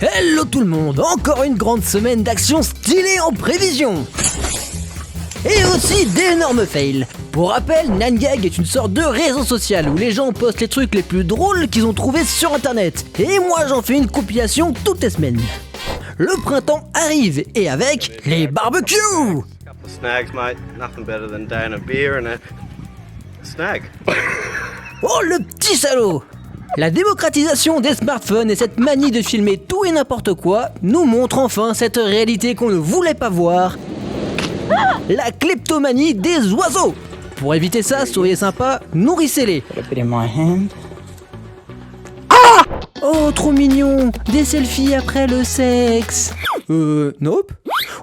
Hello tout le monde, encore une grande semaine d'action stylée en prévision. Et aussi d'énormes fails. Pour rappel, 9gag est une sorte de réseau social où les gens postent les trucs les plus drôles qu'ils ont trouvés sur internet. Et moi j'en fais une compilation toutes les semaines. Le printemps arrive, et avec les barbecues. Snags, mate. Nothing better than down a beer and a snag. Oh le petit salaud! La démocratisation des smartphones et cette manie de filmer tout et n'importe quoi nous montrent enfin cette réalité qu'on ne voulait pas voir. La kleptomanie des oiseaux. Pour éviter ça, soyez sympa, nourrissez-les. Oh, trop mignon. Des selfies après le sexe. Nope.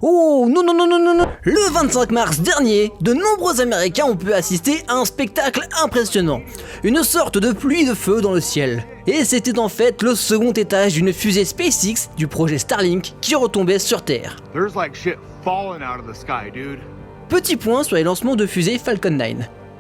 Oh, non. Le 25 mars dernier, de nombreux Américains ont pu assister à un spectacle impressionnant. Une sorte de pluie de feu dans le ciel. Et c'était en fait le second étage d'une fusée SpaceX du projet Starlink qui retombait sur Terre. There's like shit falling out of the sky, dude. Petit point sur les lancements de fusée Falcon 9.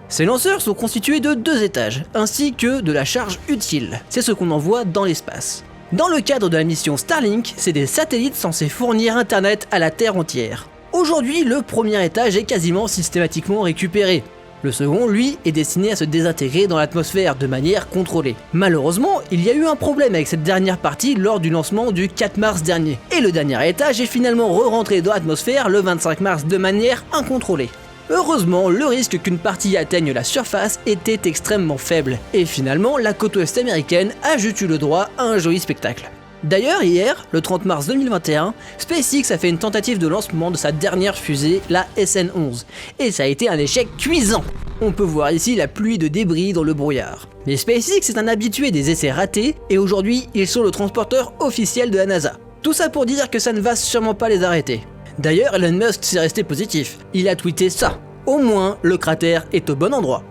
Ces lanceurs sont constitués de 2 étages, ainsi que de la charge utile. C'est ce qu'on envoie dans l'espace. Dans le cadre de la mission Starlink, c'est des satellites censés fournir Internet à la Terre entière. Aujourd'hui, le premier étage est quasiment systématiquement récupéré. Le second, lui, est destiné à se désintégrer dans l'atmosphère de manière contrôlée. Malheureusement, il y a eu un problème avec cette dernière partie lors du lancement du 4 mars dernier. Et le dernier étage est finalement re-rentré dans l'atmosphère le 25 mars de manière incontrôlée. Heureusement, le risque qu'une partie atteigne la surface était extrêmement faible. Et finalement, la côte ouest américaine a juste eu le droit à un joli spectacle. D'ailleurs, hier, le 30 mars 2021, SpaceX a fait une tentative de lancement de sa dernière fusée, la SN11. Et ça a été un échec cuisant. On peut voir ici la pluie de débris dans le brouillard. Mais SpaceX est un habitué des essais ratés, et aujourd'hui, ils sont le transporteur officiel de la NASA. Tout ça pour dire que ça ne va sûrement pas les arrêter. D'ailleurs, Elon Musk s'est resté positif. Il a tweeté ça. Au moins, le cratère est au bon endroit.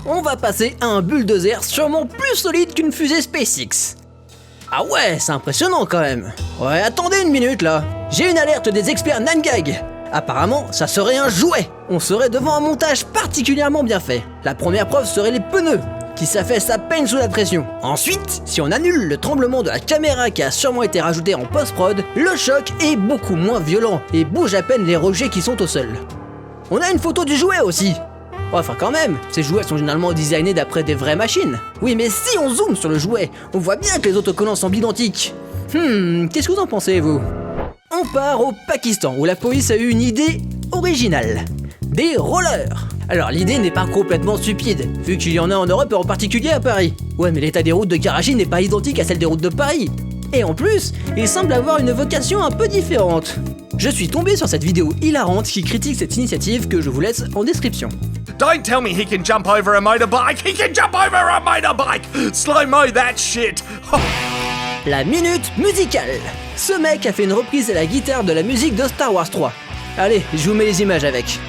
On va passer à un bulldozer sûrement plus solide qu'une fusée SpaceX. Ah ouais, c'est impressionnant quand même. Ouais, attendez une minute là. J'ai une alerte des experts 9gag. Apparemment, ça serait un jouet. On serait devant un montage particulièrement bien fait. La première preuve serait les pneus, qui s'affaissent à peine sous la pression. Ensuite, si on annule le tremblement de la caméra qui a sûrement été rajouté en post-prod, le choc est beaucoup moins violent et bouge à peine les rejets qui sont au sol. On a une photo du jouet aussi. Enfin quand même, ces jouets sont généralement designés d'après des vraies machines. Oui, mais si on zoome sur le jouet, on voit bien que les autocollants semblent identiques. Qu'est-ce que vous en pensez, vous? On part au Pakistan, où la police a eu une idée originale. Des rollers. Alors l'idée n'est pas complètement stupide, vu qu'il y en a en Europe et en particulier à Paris. Ouais, mais l'état des routes de Karachi n'est pas identique à celle des routes de Paris. Et en plus, il semble avoir une vocation un peu différente. Je suis tombé sur cette vidéo hilarante qui critique cette initiative que je vous laisse en description. Don't tell me he can jump over a motorbike. He can jump over a motorbike. Slow-mo that shit. La minute musicale. Ce mec a fait une reprise à la guitare de la musique de Star Wars 3. Allez, je vous mets les images avec.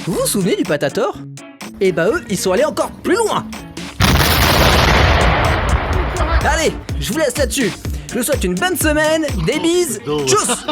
Vous vous souvenez du Patator? Et bah eux, ils sont allés encore plus loin. Allez, je vous laisse là-dessus. Je vous souhaite une bonne semaine, des bises, tchuss.